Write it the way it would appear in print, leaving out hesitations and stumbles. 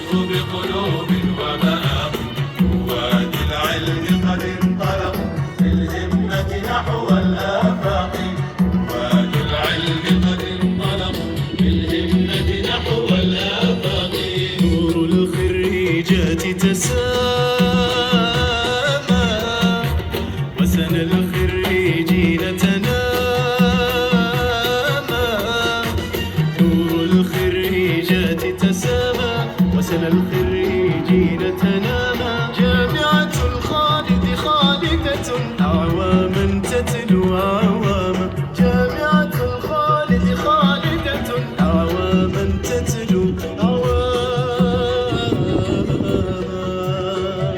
يجدوا بقلوب ومآب. رواد العلم قد انطلقوا بالهمة نحو الآفاق. رواد العلم قد انطلقوا بالهمة نحو الآفاق. نور الخريجات تسامى وسنى الخريجين تنامى. نور الخريجات تسامى وسنى الخريجين تنامى. جامعة الخالد خالدة أعواما تتلوها